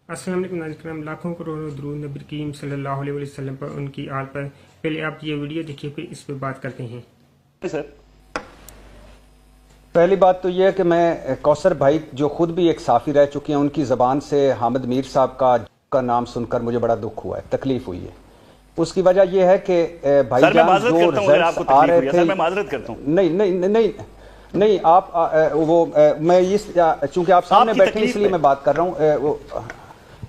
अस्सलाम वालेकुम नाज़रीन, लाखों करोड़ों दुरूद नबी करीम सल्लल्लाहु अलैहि वसल्लम पर, उनकी आल पर। पहले आप ये वीडियो देखिए, फिर इस पर बात करते हैं। सर, पहली बात तो यह है कि मैं कौसर भाई जो खुद भी एक साफ़ी रह चुके हैं, उनकी ज़बान से हामिद मीर साहब का नाम सुनकर मुझे बड़ा दुख हुआ है, तकलीफ हुई है। उसकी वजह यह है कि भाईजान जो रिजल्ट्स आ रहे थे, मैं माजरत करता हूं। नहीं नहीं नहीं नहीं आप मैं इस चूंकि आप सामने बैठे इसलिए मैं बात कर रहा हूँ।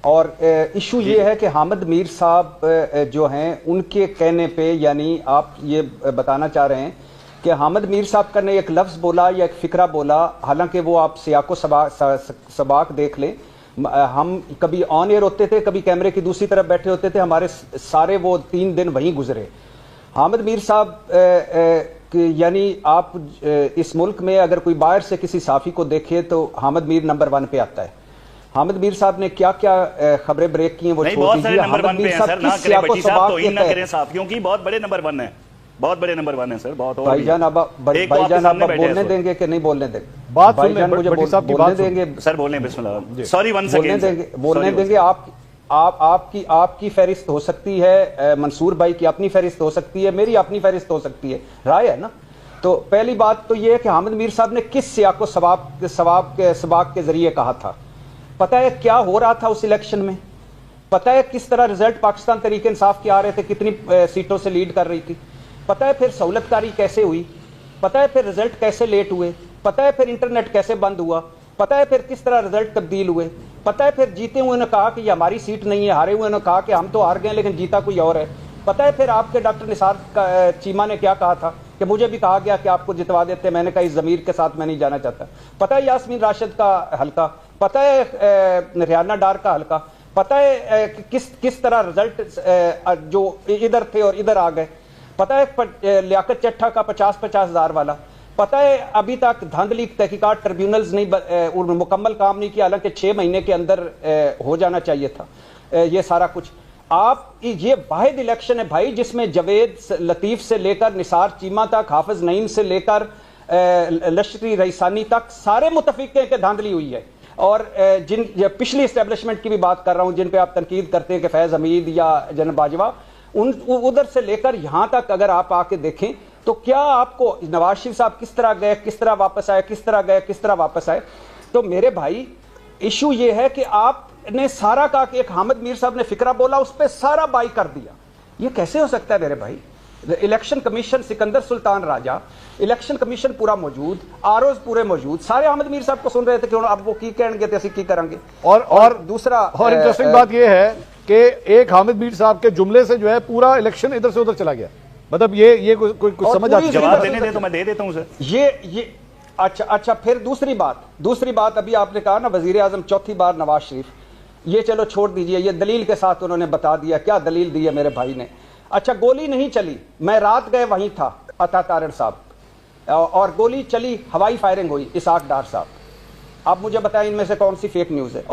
और इशू ये है कि हामिद मीर साहब जो हैं उनके कहने पे, यानी आप ये बताना चाह रहे हैं कि हामिद मीर साहब का ने एक लफ्ज़ बोला या एक फ़िक्रा बोला, हालांकि वो आप सियाको सबाक देख लें। हम कभी ऑन एयर होते थे, कभी कैमरे की दूसरी तरफ बैठे होते थे, हमारे सारे वो 3 दिन वहीं गुजरे। हामिद मीर साहब यानी आप इस मुल्क में अगर कोई बाहर से किसी साफ़ी को देखे तो हामिद मीर नंबर 1 पे आता है। हामिद मीर साहब ने क्या क्या खबरें ब्रेक की हैं वो छोड़ दीजिए। हामिद मीर साहब किस सियाको सबाक के तहत साफियों की बहुत बड़े नंबर 1 है, बहुत बड़े नंबर 1 है सर। बहुत भाईजान अब बोलने देंगे कि नहीं बोलने देंगे? भाईजान मुझे बोलने देंगे सर? बोलने बिस्मिल्लाह। Sorry, one second. बोलने देंगे? आपकी फहरिस्त हो सकती है, मंसूर भाई की अपनी फहरिस्त हो सकती है, मेरी अपनी फहरिस्त हो सकती है, राय है ना। तो पहली बात तो यह है कि हामिद मीर साहब ने किस सियाको सबाक के जरिए कहा था? पता है क्या हो रहा था उस इलेक्शन में? पता है किस तरह रिजल्ट पाकिस्तान तरीके इंसाफ के आ रहे थे, कितनी सीटों से लीड कर रही थी? पता है फिर सहूलतकारी कैसे हुई? पता है फिर रिजल्ट कैसे लेट हुए? पता है फिर इंटरनेट कैसे बंद हुआ? पता है फिर किस तरह रिजल्ट तब्दील हुए? पता है फिर जीते हुए ने कहा कि ये हमारी सीट नहीं है, हारे हुए ने कहा कि हम तो हार गए लेकिन जीता कोई और है? पता है फिर आपके डॉक्टर निसार चीमा ने क्या कहा था कि मुझे भी कहा गया कि आपको जितवा देते, मैंने कहा इस ज़मीर के साथ मैं नहीं जाना चाहता? पता है यास्मीन राशिद का हल्का? पता है रियाना डार का हल्का? पता है किस तरह रिजल्ट जो इधर थे और इधर आ गए? पता है लियाकत चट्ठा का 50-50 हज़ार वाला? पता है अभी तक धांधली तहकीकात ट्रिब्यूनल्स नहीं मुकम्मल काम नहीं किया, हालांकि 6 महीने के अंदर हो जाना चाहिए था ये सारा कुछ। आप ये वाहिद इलेक्शन है भाई जिसमें जवेद लतीफ़ से लेकर निसार चीमा तक, हाफिज नईम से लेकर लश्करी रईसानी तक सारे मुतफिक हैं कि धांधली हुई है। और जिन पिछली इस्टेब्लिशमेंट की भी बात कर रहा हूं जिन पे आप तनकीद करते हैं कि फैज़ हमीद या जनरल बाजवा, उधर से लेकर यहां तक अगर आप आके देखें तो क्या आपको नवाज शरीफ साहब किस तरह गए, किस तरह वापस आए, किस तरह गए, किस तरह वापस आए? तो मेरे भाई इशू ये है कि आपने सारा कहा कि एक हामिद मीर साहब ने फिक्रा बोला, उस पर सारा बाई कर दिया। ये कैसे हो सकता है मेरे भाई? Election commission Sikandar Sultan Raja, election commission पूरा मौजूद, आरओज पूरे मौजूद, सारे हामिद मीर साहब को सुन रहे थे कि अब वो की कहेंगे तो असं की करेंगे। और दूसरा और इंटरेस्टिंग बात ये है कि एक हामिद मीर साहब के जुमले से जो है पूरा इलेक्शन इधर से उधर चला गया। मतलब ये कुछ समझ आती है? जवाब देने दे तो मैं दे देता हूं सर। ये अच्छा फिर दूसरी बात अभी आपने कहा ना वजीर आजम चौथी बार नवाज शरीफ, ये चलो छोड़ दीजिए, ये दलील के साथ उन्होंने बता दिया। क्या दलील दी है मेरे भाई ने? अच्छा, गोली नहीं चली, मैं रात गए वहीं था, अता तारड़ साहब, और गोली चली, हवाई फायरिंग हुई, इसाक डार साहब। आप मुझे बताएं इनमें से कौन सी फेक न्यूज़ है?